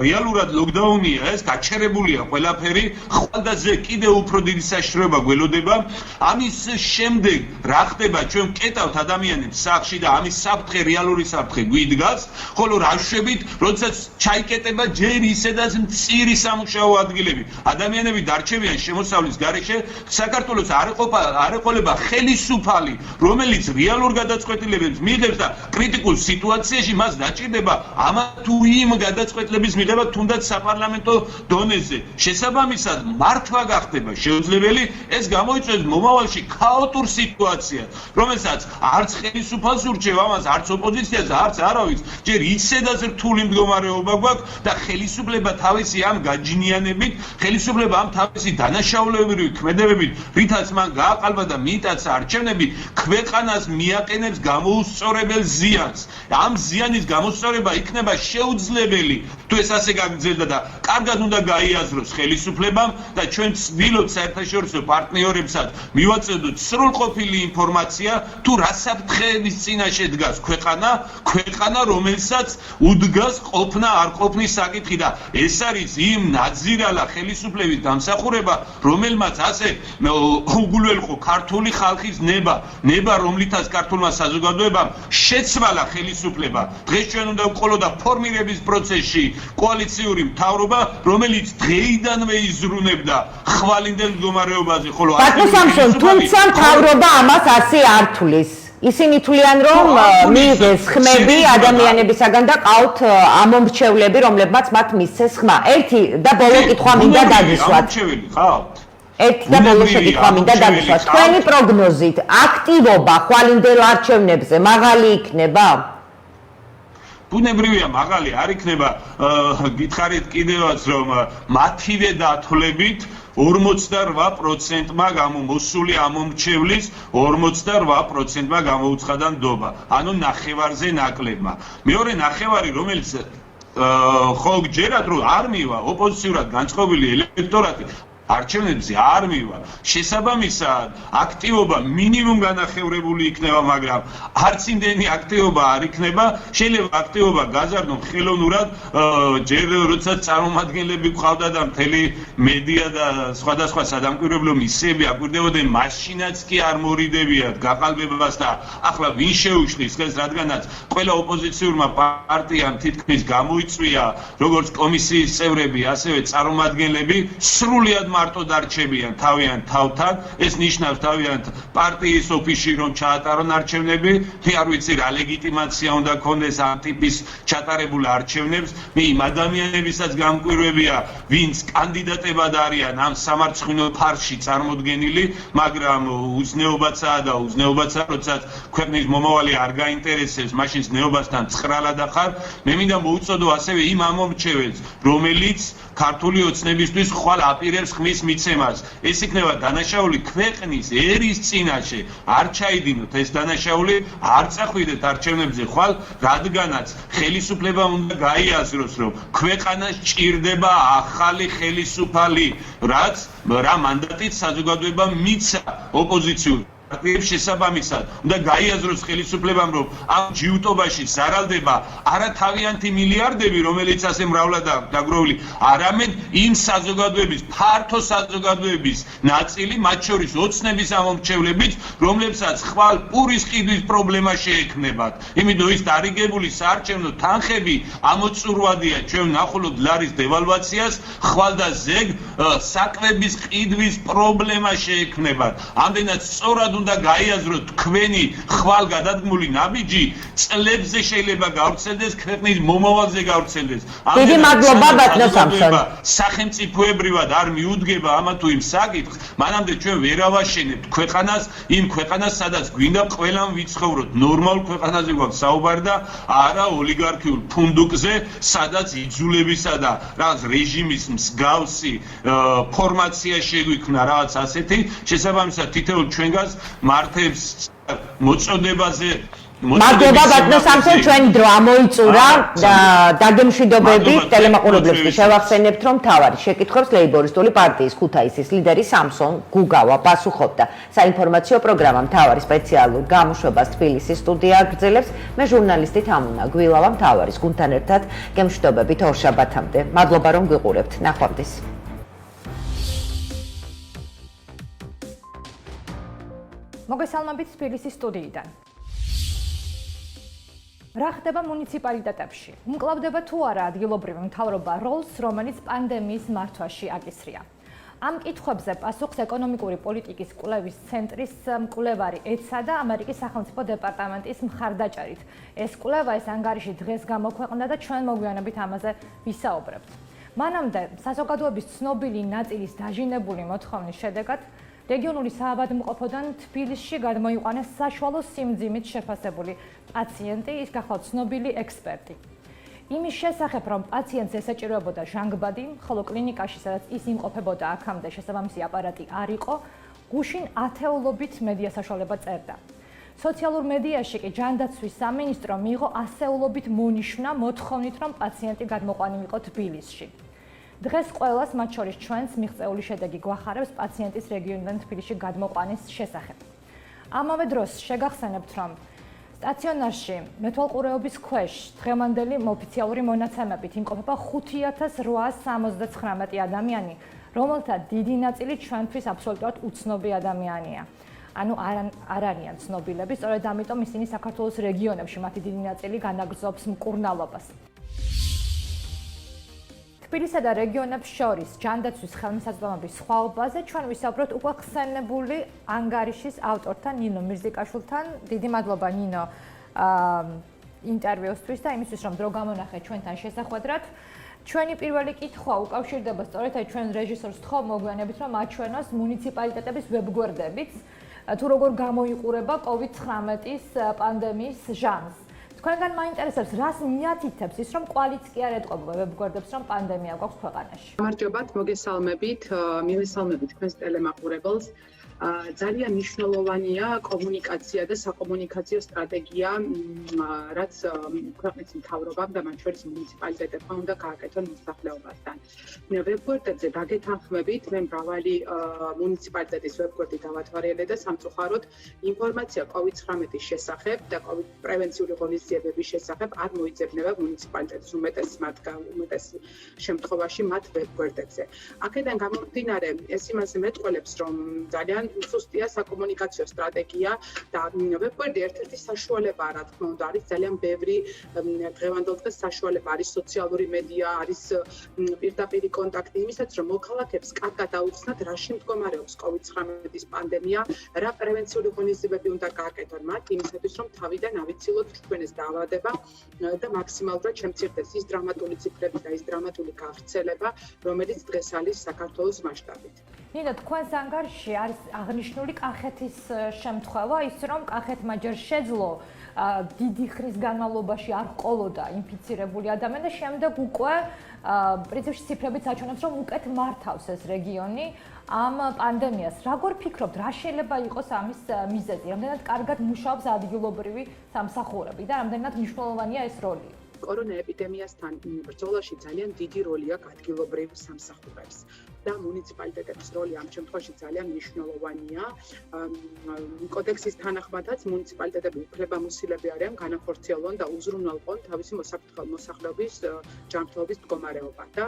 რეალურად ლოკდაუნია, ეს გაჩერებულია ყველაფერი, ხვალდაზე კიდევ უფრო დიდი საშიშროება გველოდება. ამის შემდეგ რა ხდება, ჩვენ ვკეტავთ ადამიანებს სახლში და ამის საფრთხე, რეალური საფრთხე გვიდგას, ხოლო რა შვებით, როდესაც ჩაიკეტება ჯერ ისედაც მწირი სამუშაო ადგილები. ადამიანები დარჩებიან შემოსავლის გარეშე, საქართველოს არ ეყოლება ხელისუფალი, რომელიც რეალურ გადაწყვეტილებებს მიიღებს და კრიტიკულ სიტუაციაში მას დაჭირდება ამა თუ იმ გადაწყვეტილების მიღება თუნდაც საპარლამენტო დონეზე. შესაბამისად, მართვა გახდება შეუძლებელი, ეს გამოიწვევს მომავალში ქაოტურ სიტუაციას, რომელსაც არც ხელისუფალს ურჩევ ამას, არც ოპოზიციას, არც არავის, ჯერ ისედაც რთული მდგომარეობა გვაქვს და ხელისუფლება თავისი ამ გაჯინიანებით, ხელისუფლება ამ თავისი დანაშაულებრივი ქმედებებით, რითაც მან გააყალბა და მიიტაცა არჩევნები, ქვეყანას მიაყენებს გამოუსწორებელ ზიანს. ამ ზიანის გამოსწორება იქნება შეუძლებელი, თუ ეს ასე გაგრძელდა და კარგად უნდა გაიაზროს ხელისუფლებამ და ჩვენ ვცდილობთ საერთაშორისო პარტნიორებს მომხმარებლებსაც მივაწოდოთ სრულყოფილი ინფორმაცია თუ რა საფრთხეების წინაშე დგას ქვეყანა რომელსაც უდგას ყოფნა არ ყოფნის საკითხი და ეს არის იმ ნაძირალა ხელისუფლების დამსახურება რომელმაც ასე უგულველყო ქართული ხალხის ნება რომლითაც ქართულმა საზოგადოებამ შეცვალა ხელისუფლება დღეს ჩვენ უნდა ვყოლოდა ფორმირების პროცესში კოალიციური მთავრობა რომელიც დღეიდანვე იზრუნებდა ხვალინდელ მდგომარეობაზე ხოლო ბატონ სამსონ თუმცა მთავრობა ამას ასე არ თulis ისინი თვლიან რომ მიიღეს ხმები ადამიანებისაგან და ყავთ ამომრჩევლები რომლებმაც მათ მისცეს ხმა ერთი და ბოლო კითხვა მინდა დაგისვათ ერთი და ბოლო შეკითხვა მინდა დაგისვათ თქვენი პროგნოზით აქტივობა ხვალინდელ არჩევნებზე მაღალი იქნება ბუნებრივია მაღალი არ იქნება გითხარით კიდევაც რომ მათივე დათვლებით 48%-მა მოსული ამომრჩევლის 48%-მა გამოუცხადა ნდობა. ანუ ნახევარზე ნაკლებმა. მეორე ნახევარი რომელიც ხო გჯერათ რომ არ მივა ოპოზიციურად განწყობილი ელექტორატი არჩევნებზე არ მივა. შესაბამისად, აქტივობა მინიმუმ განახევრებული იქნება, მაგრამ არც იმდენი აქტივობა არ იქნება. შეიძლება აქტივობა გაზარდონ ხელოვნურად, ჯერ როდესაც წარმომადგენლები ყავდა და მთელი მედია და სხვადასხვა სადამკვირვებლო მისიები აკვირდებოდნენ, მაშინაც კი არ მორიდებიათ გაყალბებას და ახლა ვინ შეუშლის ხელს, რადგანაც ყველა ოპოზიციურმა პარტიამ თითქმის გამოიწვია, როგორც კომისიის წევრები, ასევე წარმომადგენლები სრულიად მარტო დარჩებიან თავიანთ თავთან ეს ნიშნავს თავიანთ პარტიის ოფისში რომ ჩაატარონ არჩევნები მე არ ვიცი რა ლეგიტიმაცია უნდა ქონდეს ამ ტიპის ჩატარებულ არჩევნებს მე იმ ადამიანებისაც გამკვირვებია ვინც კანდიდატებად არიან ამ სამარცხვინო ფარში წარმოდგენილი მაგრამ უზნეობაცაა და უზნეობაცაა როდესაც ქვეყნის მომავალი არ გაინტერესებს მაშინ ზნეობასთან ცხრალად ახარ მე მინდა მოუწოდო ასევე იმ ამომრჩეველს რომელიც ქართული ოცნებისთვის ხვალ აპირებს ხმის მიცემას. ეს იქნება დანაშაული ქვეყნის ერის წინაშე. არ ჩაიდინოთ ეს დანაშაული, არ წახვიდეთ არჩევნებზე ხვალ, რადგანაც ხელისუფლებამ უნდა გაიაზროს, რომ ქვეყანას ჭირდება ახალი ხელისუფალი, რაც რა მანდატით საზოგადოებამ მიცა ოპოზიციურ პარტიებს შესაბამისად უნდა გაიაზროს ხელისუფლებამ რომ ამ ჯიუტობაში ზარალდება არა თავიანთი მილიარდები რომელიც ასე მრავლადაა დაგროვილი არამედ იმ საზოგადოების ფართო საზოგადოების ნაწილი მათ შორის ოცნების ამომრჩევლებით რომლებსაც ხვალ პურის ყიდვის პრობლემა შეექმნებათ იმიტომ ის დარიგებული საარჩევნო თანხები ამოწურვადია ჩვენ ვნახულობთ ლარის დევალვაციას ხვალ და ზეგ საკვების ყიდვის პრობლემა შეექმნებათ ამდენად სწორად უნდა გაიაზროთ თქვენი ხვალ გადადგმული ნაბიჯი წლებზე შეიძლება გავრცელდეს ქვეყნის მომავალზე გავრცელდეს დიდი მადლობა ბატონო სამსონ სახელმწიფოებრივად არ მიუდგება ამა თუ იმ საკითხს მანამდე ჩვენ ვერ ავაშენებთ ქვეყანას იმ ქვეყანას სადაც გვინდა ყველამ ვიცხოვროთ ნორმალ ქვეყანაზე გვაქვს საუბარი და არა ოლიგარქიულ ფუნდუკზე სადაც იძულებისა და რაღაც რეჟიმის მსგავსი ფორმაცია შეგვიქმნა რაღაც ასეთი შესაბამისად თითოეულ ჩვენგანს მართებს მოწოდებაზე მადლობა ბატონო სამსონ ჩვენი დრო ამოიწურა და დაგემშვიდობებით ტელემაყურებლებს კი შევახსენებთ რომ მთავარი შეკითხვებს ლეიბორისტული პარტიის ქუთაისის ლიდერი სამსონ გუგავა პასუხობდა საინფორმაციო პროგრამა მთავარი სპეციალურ გამოშვებას თბილისის სტუდია აგრძელებს მე ჟურნალისტი თამუნა გვილავა მთავარის გუნდთან ერთად გემშვიდობებით ორშაბათამდე მადლობა რომ გვიყურებთ ნახვამდის მოგესალმებით თბილისის სტუდიიდან. რა ხდება მუნიციპალიტეტებში? უმკლავდება თუ არა ადგილობრივი მთავრობა როლს, რომელიც პანდემიის მართვაში აკისრია? ამ კითხვებზე პასუხს ეკონომიკური პოლიტიკის კვლევის ცენტრის მკვლევარი ეცა და ამერიკის სახელმწიფო დეპარტამენტის მხარდაჭერით. ეს კვლევა ეს ანგარიში დღეს გამოქვეყნდა და ჩვენ მოგვიანებით ამაზე ვისაუბრებთ. მანამდე საზოგადოების ცნობილი ნაწილის დაჟინებული მოთხოვნის შედეგად რეგიონული საავადმყოფოდან თბილისში გადმოიყვანეს საშუალო სიმძიმით შეფასებული პაციენტი, ის გახლავთ ცნობილი ექსპერტი. იმის შესახებ, რომ პაციენტს ესაჭიროებოდა ჟანგბადი, ხოლო კლინიკაში, სადაც ის იმყოფებოდა აქამდე შესაბამისი აპარატი არ იყო, გუშინ ათეულობით მედია საშუალება წერდა. სოციალურ მედიაში კი ჯანდაცვის სამინისტრო მიიღო ასეულობით მონიშნა მოთხოვნით, რომ პაციენტი გადმოყვანილიყო თბილისში. დღეს ყველას, მათ შორის ჩვენს, მიღწეული შედეგი გვახარებს პაციენტის რეგიონიდან თბილისში გადმოყვანის შესახებ. ამავე დროს შეგახსენებთ, რომ სტაციონარში მეთვალყურეობის ქვეშ დღევანდელი ოფიციალური მონაცემებით იმყოფება 5869 ადამიანი, რომელთა დიდი ნაწილი ჩვენთვის აბსოლუტურად უცნობი ადამიანია. ანუ არ არიან ცნობილები, სწორედ ამიტომ ისინი საქართველოს რეგიონებში მათი დიდი ნაწილი განაგრძობს მკურნალობას. თბილისსა და რეგიონებს შორის ჯანდაცვის ხელმისაწვდომობის სხვაობაზე ჩვენ ვისაუბროთ უკვე ხსენებული ანგარიშის ავტორთან ნინო მირზიკაშვილთან. დიდი მადლობა ნინო ინტერვიუსთვის და იმისთვის რომ დრო გამონახეთ ჩვენთან შესახვედრად. ჩვენი პირველი კითხვა უკავშირდება სწორედ აი ჩვენ რეჟისორს თხოვ მოგვიანებით რომ აჩვენოს მუნიციპალიტეტების ვებგვერდებით თუ როგორ გამოიყურება COVID-19-ის პანდემიის ჟამს. თქვენგან მაინტერესებს, რას მიათითებს ის, რომ კვალიც კი არ ეტყობა ვებგვერდებს, რომ პანდემია გვაქვს ქვეყანაში. გამარჯობათ, მოგესალმებით, მივესალმებით თქვენს ტელემაყურებელს. ძალიან მნიშვნელოვანია კომუნიკაცია და საკომუნიკაციო სტრატეგია, რაც ქვეყნის მთავრობამ და მათ შორის მუნიციპალიტეტებმა უნდა გააკეთონ მოსახლეობასთან. ვებგვერდებზე დაგეთანხმებით, მე მრავალი მუნიციპალიტეტის ვებგვერდი დავათვალიერე და სამწუხაროდ ინფორმაცია COVID-19-ის შესახებ და COVID პრევენციული ღონისძიებების შესახებ არ მოიძებნება მუნიციპალიტეტს უმეტეს შემთხვევაში მათ ვებგვერდებზე. აქედან გამომდინარე, ეს იმას მეტყველებს, რომ ძალიან სუსტია საკომუნიკაციო სტრატეგია და ვებგვერდი ერთ-ერთი საშუალებაა, რა თქმა უნდა, არის ძალიან ბევრი დღევანდელ დღეს საშუალება, არის სოციალური მედია, არის პირდაპირი კონტაქტი იმისაც, რომ მოქალაქეებს კარგად აუხსნათ, რაში მდგომარეობს COVID-19-ის პანდემია, რა პრევენციული ღონისძიებები უნდა გააკეთონ მათ, იმისათვის, რომ თავიდან ავიცილოთ ჩვენს დაავადება და მაქსიმალურად შემცირდეს ის დრამატული ციფრები და ის დრამატული გავრცელება, რომელიც დღეს არის საქართველოს მასშტაბით. ნინო, თქვენს ანგარიშში არის აღნიშნული კახეთის შემთხვევა, ის რომ კახეთმა ჯერ შეძლო დიდი ხნის განმავლობაში არ ჰყოლოდა ინფიცირებული ადამიანი და შემდეგ უკვე პრინციპში ციფრებიც აჩვენებს, რომ უკეთ მართავს ეს რეგიონი ამ პანდემიას. როგორ ფიქრობთ, რა შეიძლება იყოს ამის მიზეზი? რამდენად კარგად მუშაობს ადგილობრივი სამსახურები და რამდენად მნიშვნელოვანია ეს როლი? კორონა ეპიდემიასთან ბრძოლაში ძალიან დიდი როლი აქვს ადგილობრივ სამსახურებს და მუნიციპალიტეტების როლი ამ შემთხვევაში ძალიან მნიშვნელოვანია. კოდექსის თანახმადაც მუნიციპალიტეტები უფლებამოსილები არიან განახორციელონ და უზრუნველყონ თავისი მოსახლეობის ჯანმრთელობის მდგომარეობა და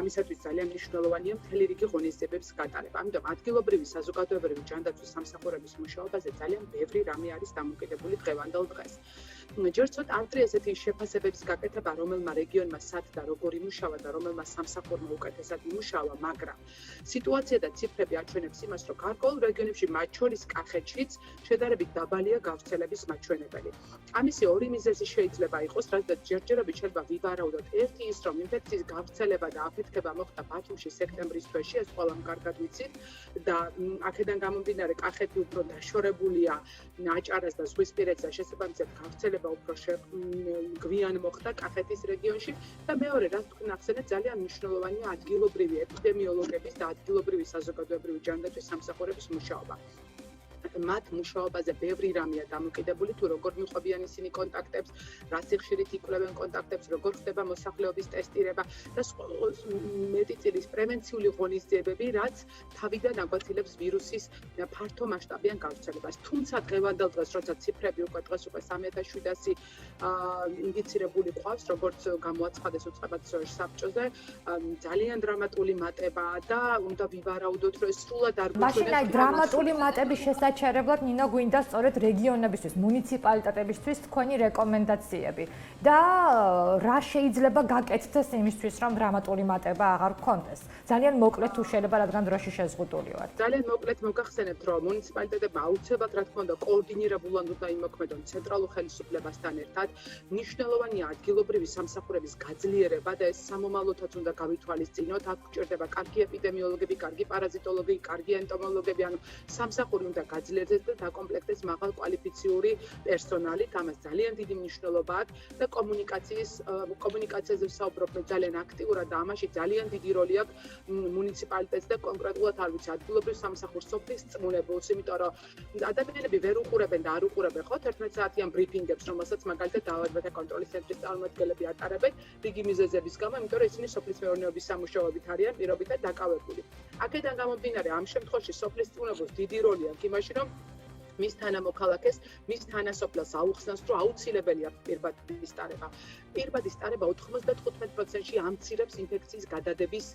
ამისათვის ძალიან მნიშვნელოვანია მთელი რიგი ღონისძიებების გატარება. ამიტომ ადგილობრივი საზოგადოებრივი ჯანდაცვის სამსახურების მუშაობაზე ძალიან ბევრი რამე არის დამოკიდებული დღევანდელ დღეს. ჯერ ცოტა ადრე ესეთი შეფასებების გაკეთება, რომელმა რეგიონმა სად და როგორ იმუშავა და რომელმა სამსახურმა უკეთესად იმუშავა, მაგრამ სიტუაცია და ციფრები აჩვენებს იმას, რომ გარკვეულ რეგიონებში, მათ შორის კახეთშიც, შედარებით დაბალია გავრცელების მაჩვენებელი. ამისი ორი მიზეზი შეიძლება იყოს, რადგან ჯერჯერობით შეიძლება ვივარაუდოთ. ერთი ის, რომ ინფექციის გავრცელება და აფეთქება მოხდა ბათუმში სექტემბრის თვეში, ეს ყველამ კარგად ვიცით და აქედან გამომდინარე კახეთი უფრო დაშორებულია აჭარას და ზღვისპირეთს და შესაბამისად გავრცელება უფრო გვიან მოხდა კახეთის რეგიონში და მეორე რაც თქვენ ახსენეთ ძალიან მნიშვნელოვანია ადგილობრივი ეპიდემიოლოგების და ადგილობრივი საზოგადოებრივი ჯანდაცვის სამსახურების მუშაობა. მათ მუშაობაზე ბევრი რამეა დამოკიდებული, თუ როგორ მიყვებიან ისინი კონტაქტებს, რა სიხშირით იკვლევენ კონტაქტებს, როგორ ხდება მოსახლეობის ტესტირება და მეტი წილის პრევენციული ღონისძიებები, რაც თავიდან აგვაცილებს ვირუსის ფართო მასშტაბიან გავრცელებას. თუმცა დღევანდელ დღეს, როცა ციფრები უკვე დღეს უკვე 3700 ინფიცირებული ყავს, როგორც გამოაცხადეს უწყებად საბჭოზე, ძალიან დრამატული მატებაა და უნდა ვივარაუდოთ, რომ ეს სრულად არ გვექნება. მაშინ აი დრამატული მატების შესაჩერებლად ნინო გვინდა სწორედ რეგიონებისთვის, მუნიციპალიტეტებისთვის თქვენი რეკომენდაციები და რა შეიძლება გაკეთდეს იმისთვის, რომ დრამატული მატება აღარ გქონდეს. ძალიან მოკლედ თუ შეიძლება, რადგან დროში შეზღუდული ვართ. ძალიან მოკლედ მოგახსენებთ, რომ მუნიციპალიტეტებმა აუცილებლად რა თქმა უნდა კოორდინირებულად უნდა იმოქმედონ ცენტრალურ ხელისუფლებასთან ერთად. მნიშვნელოვანია ადგილობრივი სამსახურების გაძლიერება და ეს სამომავლოდაც უნდა გავითვალისწინოთ. აქ გვჭირდება კარგი ეპიდემიოლოგები, კარგი პარაზიტოლოგი, კარგი ენტომოლოგები, ანუ სამსახური უნდა გაძლიერდეს გააძლიერდეს და დაკომპლექტდეს მაღალკვალიფიციური პერსონალით. ამას ძალიან დიდი მნიშვნელობა აქვს და კომუნიკაციაზე ვსაუბრობ ძალიან აქტიურად და ამაში ძალიან დიდი როლი აქვს მუნიციპალიტეტს და კონკრეტულად არ ვიცი ადგილობრივ სამსახურს სოფლის წმუნებულს, იმიტომ რომ ადამიანები ვერ უყურებენ და არ უყურებენ ხო 11 საათიან ბრიფინგებს, რომელსაც მაგალითად დაავადებათა კონტროლის ცენტრის წარმომადგენლები ატარებენ რიგი მიზეზების გამო, იმიტომ რომ ისინი სოფლის მეურნეობის სამუშაოებით არიან პირობითად დაკავებული. აქედან გამომდინარე, ამ შემთხვევაში სოფლის წმუნებულს დიდი როლი აქვს იმაში, რომ მის თანამოქალაქეს, მის თანასოფლელს აუხსნას, რომ აუცილებელია პირბადის ტარება. პირბადის ტარება 95%-ში ამცირებს ინფექციის გადადების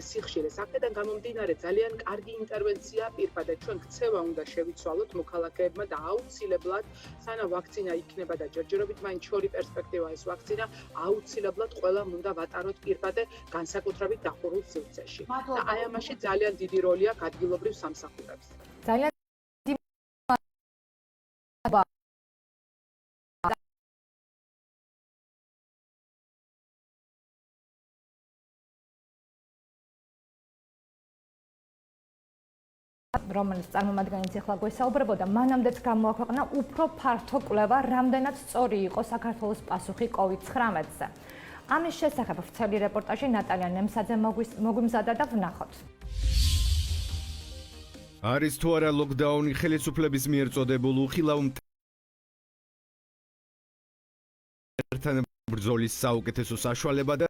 სიხშირეს. აქედან გამომდინარე, ძალიან კარგი ინტერვენცია პირბადად. ჩვენ ქცევა უნდა შევიცვალოთ მოქალაქეებმა და აუცილებლად, სანამ ვაქცინა იქნება და ჯერჯერობით მაინც შორი პერსპექტივა ეს ვაქცინა, აუცილებლად ყველამ უნდა ვატაროთ პირბადე, განსაკუთრებით დახურულ სივრცეში. და აი ამაში ძალიან დიდი როლი აქვს ადგილობრივ სამსახურებს. ძალიან რომელიც წარმომადგენლიც ახლა გვესაუბრებოდა, მანამდეც გამოაქვეყნა უფრო ფართო კვლევა, რამდენად სწორი იყო საქართველოს პასუხი COVID-19-ზე. ამის შესახებ ვრცელი რეპორტაჟი ნატალია ნემსაძე მოგვიმზადა და ვნახოთ. არის თუ არა ლოკდაუნი ხელისუფლების მიერ წოდებულ უხილავ მტერთან ბრძოლის საუკეთესო საშუალება და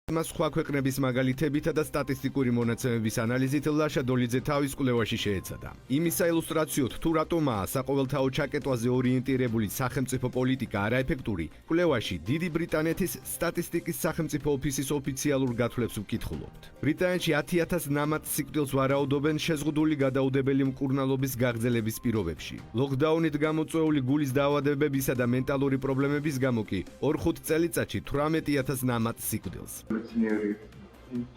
სხვა ქვეყნების მაგალითებითა და სტატისტიკური მონაცემების ანალიზით ლაშა დოლიძე თავის კვლევაში შეეცადა. იმის საილუსტრაციოდ თუ რატომაა საყოველთაო ჩაკეტვაზე ორიენტირებული სახელმწიფო პოლიტიკა არაეფექტური, კვლევაში დიდი ბრიტანეთის სტატისტიკის სახელმწიფო ოფისის ოფიციალურ გათვლებს ვკითხულობთ. ბრიტანეთში 10,000 ნამატ სიკვდილს ვარაუდობენ შეზღუდული გადაუდებელი მკურნალობის გაგრძელების პირობებში. ლოკდაუნით გამოწვეული გულის დაავადებებისა და მენტალური პრობლემების გამო კი 2-5 წელიწადში 18,000 ნამატ სიკვდილს. მეცნიერი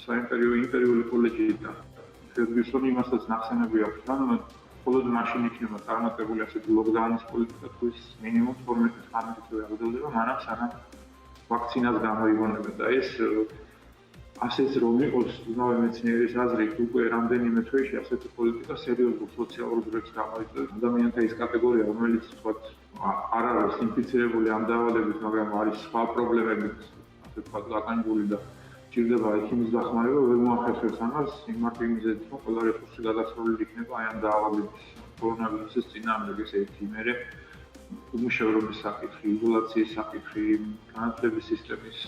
საიმპერიული კოლეჯიდან შეგვისწორ იმასაც ნახსენები აქვს, რომ მხოლოდ მაშინ იქნება წარმატებული ასეთი ლოკდაუნის პოლიტიკა, თუ ის მინიმუმ 12 წელი აღწევდება, მანამ სანამ ვაქცინას გამოიგონებენ და ეს ასეც რომ იყოს, იმავე მეცნიერის აზრით, უკვე რამდენიმე თვეში ასეთი პოლიტიკა სერიოზულ სოციალურ დროებს გამოიწვევს. ადამიანთა ის კატეგორია, რომელიც თქვათ არ არის ინფიცირებული ამ დაავადებით, მაგრამ არის სხვა პრობლემებით, ასე თქვათ, ლაკანებული და ჭირდება ექიმის დახმარება, ვერ მოახერხებს ამას, იმართი მიზეზით, რომ ყველა რესურსი გადასროლილი იქნება აი ამ დაავადების კორონავირუსის წინააღმდეგ, ესე იგი, იმერე უმუშევრობის საკითხი, იზოლაციის საკითხი, განათლების სისტემის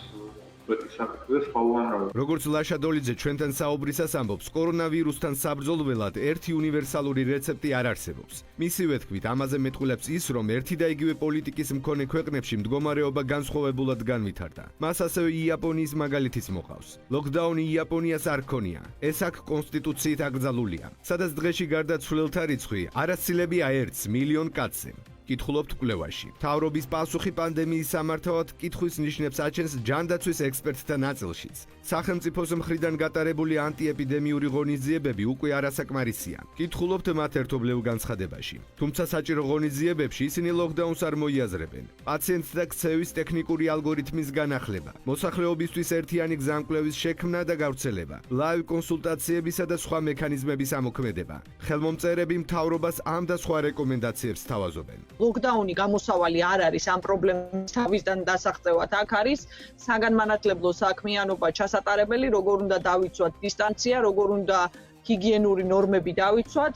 როგორც ლაშა დოლიძე ჩვენთან საუბრისას ამბობს, კორონავირუსთან საბრძოლველად ერთი უნივერსალური რეცეპტი არ არსებობს. მისივე თქმით, ამაზე მეტყველებს ის, რომ ერთი და იგივე პოლიტიკის მქონე ქვეყნებში მდგომარეობა განსხვავებულად განვითარდა. მას ასევე იაპონიის მაგალითიც მოყავს. ლოკდაუნი იაპონიას არ ქონია. ეს აქ კონსტიტუციით აკრძალულია, სადაც დღეში გარდაცვლილთა რიცხვი არასცილებია 1 მილიონ კაცზე. კითხულობთ კვლევაში. მთავრობის პასუხი პანდემიის სამართავად კითხვის ნიშნებს აჩენს ჯანდაცვის ექსპერტთა ნაწილშიც. სახელმწიფოს მხრიდან გატარებული ანტიეპიდემიური ღონისძიებები უკვე არასაკმარისია. კითხულობთ მათ ერთობლივ განცხადებაში. თუმცა საჭირო ღონისძიებებში ისინი ლოკდაუნს არ მოიაზრებენ. პაციენტთა ქცევის ტექნიკური ალგორითმის განახლება, მოსახლეობისთვის ერთიანი გზამკვლევის შექმნა და გავრცელება, ლაივ კონსულტაციებისა და სხვა მექანიზმების ამოქმედება. ხელმომწერები მთავრობას ამ და სხვა რეკომენდაციებს თავაზობენ. ლოკდაუნი გამოსავალი არ არის ამ პრობლემის თავისდან დასაღწევად. აქ არის საგანმანათლებლო საქმიანობა ჩასატარებელი, როგორ უნდა დავიცვათ დისტანცია, როგორ უნდა ჰიგიენური ნორმები დავიცვათ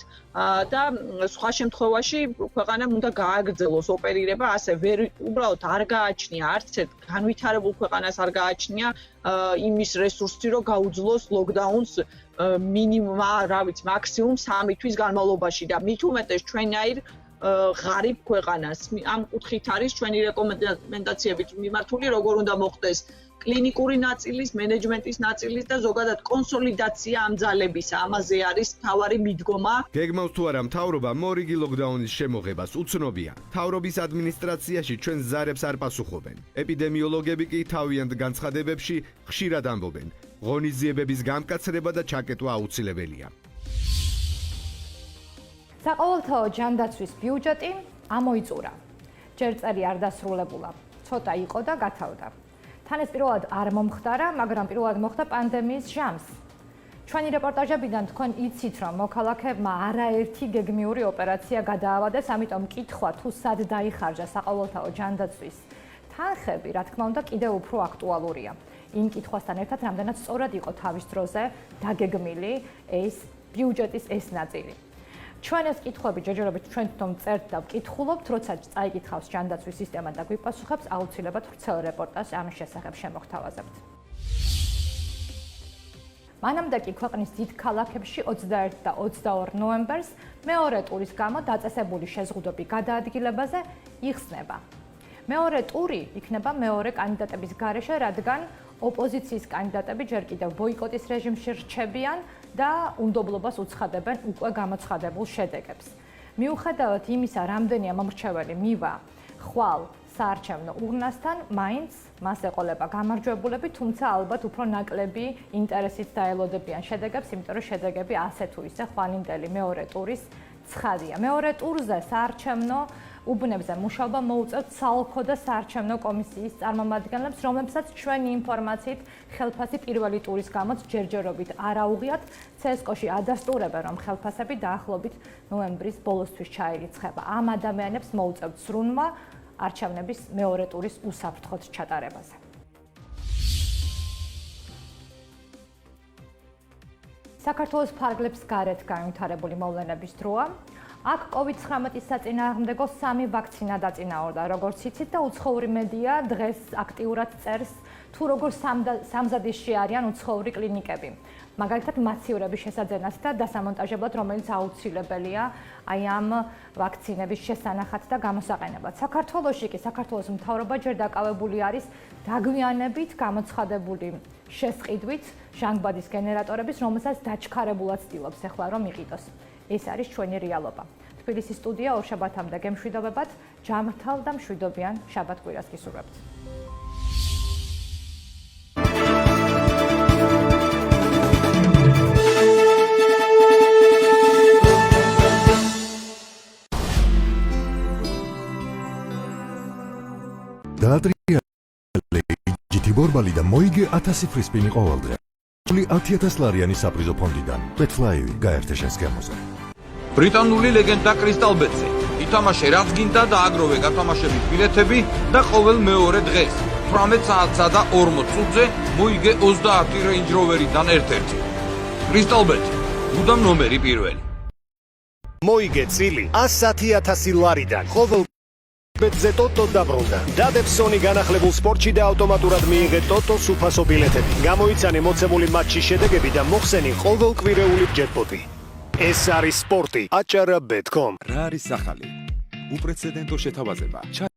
და სხვა შემთხვევაში ქვეყანამ უნდა გააგრძელოს ოპერირება, ასე უბრალოდ არ გააჩნია არც ერთ განვითარებულ ქვეყანას არ გააჩნია იმის რესურსი, რომ გაუძლოს ლოკდაუნს მინიმუმ, მაქსიმუმ 3 თვის განმავლობაში და მით უმეტეს ჩვენაირ ღარიბ ქვეყანას. ამ კუთხით არის ჩვენი რეკომენდაციებით მიმართული, როგორ უნდა მოხდეს კლინიკური ნაწილის, მენეჯმენტის ნაწილის და ზოგადად კონსოლიდაცია ამ ძალებისა. ამაზე არის მთავარი მიდგომა. გეგმავს თუ არა მთავრობა მორიგი ლოკდაუნის შემოღებას უცნობია. მთავრობის ადმინისტრაციაში ჩვენ ზარებს არ პასუხობენ. ეპიდემიოლოგები კი თავიანთ განცხადებებში ხშირად ამბობენ, ღონისძიებების გამკაცრება და ჩაკეტვა აუცილებელია. საყოველთაო ჯანდაცვის ბიუჯეტი ამოიწურა. ჯერ წელი არ დასრულებულა. ცოტა იყო და გათავდა. თან ეს პირველად არ მომხდარა, მაგრამ პირველად მოხდა პანდემიის ჟამს. ჩვენი რეპორტაჟებიდან თქვენ იცით, რომ მოქალაქეებმა არაერთი გეგმიური ოპერაცია გადაავადეს, ამიტომ კითხვა თუ სად დაიხარჯა საყოველთაო ჯანდაცვის თანხები, რა თქმა უნდა, კიდევ უფრო აქტუალურია. იმ კითხვასთან ერთად, რამდენად სწორად იყო თავის დროზე დაგეგმილი ეს ბიუჯეტის ეს ნაწილი. ჩვენ ეს კითხვები ჯერჯერობით ჩვენ თვითონ წერთ და ვკითხულობთ, როცა წაიკითხავს ჯანდაცვის სისტემა და გვიპასუხებს, აუცილებლად ვრცელ რეპორტაჟს ამის შესახებ შემოგთავაზებთ. მანამდე კი ქვეყნის დიდ ქალაქებში 21 და 22 ნოემბერს მეორე ტურის გამო დაწესებული შეზღუდვები გადაადგილებაზე იხსნება. მეორე ტური იქნება მეორე კანდიდატების გარეშე, რადგან ოპოზიციის კანდიდატები ჯერ კიდევ ბოიკოტის რეჟიმში რჩებიან და უნდობლობას უცხადებენ უკვე გამოცხადებულ შედეგებს. მიუხედავად იმისა, რამდენია მომრჩეველი მივა ხვალ საარჩევნო ურნასთან, მაინც მას ეყოლება გამარჯვებულები, თუმცა ალბათ უფრო ნაკლები ინტერესით დაელოდებიან შედეგებს, იმიტომ რომ შედეგები ასე თუ ისე ხვალინდელი მეორე ტურის ცხადია. მეორე ტურზე საარჩევნო უბნებზე მუშაობა მოუწევთ საოლქო და საარჩევნო კომისიის წარმომადგენლებს, რომლებსაც ჩვენი ინფორმაციით ხელფასი პირველი ტურის გამოც ჯერჯერობით არ აუღიათ. CSKO-ში ადასტურებენ, რომ ხელფასები დაახლოებით ნოემბრის ბოლოსთვის ჩაირიცხება. ამ ადამიანებს მოუწევთ სრუნვა არჩევნების მეორე ტურის უსაფრთხოდ ჩატარებაზე. საქართველოს ფარგლებს გარეთ განვითარებული მოვლენების დროა. აქ COVID-19-ის საწინააღმდეგო 3 ვაქცინა დაწინაურდა, როგორც იცით და უცხოური მედია დღეს აქტიურად წერს, თუ როგორ სამზადისში არიან უცხოური კლინიკები. მაგალითად, მაცივრების შესაძენად და დასამონტაჟებლად, რომელიც აუცილებელია აი ამ ვაქცინების შესანახად და გამოსაყენებლად. საქართველოში კი საქართველოს მთავრობა ჯერ დაკავებული არის დაგვიანებით გამოცხადებული შესყიდვით ჟანგბადის გენერატორების, რომელსაც დაჩქარებულად ცდილობს ახლა რომ იყიდოს. ეს არის ჩვენი რეალობა. თბილისის სტუდია ორშაბათამდე გემშვიდობებათ, ჯამრთელ და მშვიდობიან შაბათ კვირას გისურვებთ. დაადრიალე ჯითი ბორბალი და მოიგე 1000 ფრისპინი ყოველდღე. 10,000 ლარიანი საპრიზო ფონდიდან ბეტფლაივი გაერთე შენს გემოზე. ბრიტანული ლეგენდა კრისტალ ბეტზე. ითამაშე რაც გინდა და აგროვე გათამაშების ბილეთები და ყოველ მეორე დღეს 18 საათსა და 40 წუთზე მოიგე 20 Range Rover-დან ერთ-ერთი. კრისტალ ბეტი, უდამ ნომერი პირველი. მოიგე წილი 110,000 ლარიდან. ყოველ ბეტზე ტოტო დაბრუნდა. დადევსონი განახლებულ სპორტში და ავტომატურად მიიღე ტოტოს უფასო ბილეთები. გამოიცანე მოცემული მატჩის შედეგები და მოხსენი ყოველკვირეული ჯეკპოტი. ეს არის სპორტი. acara.bet.com. რა არის ახალი? უპრეცედენტო შეთავაზება.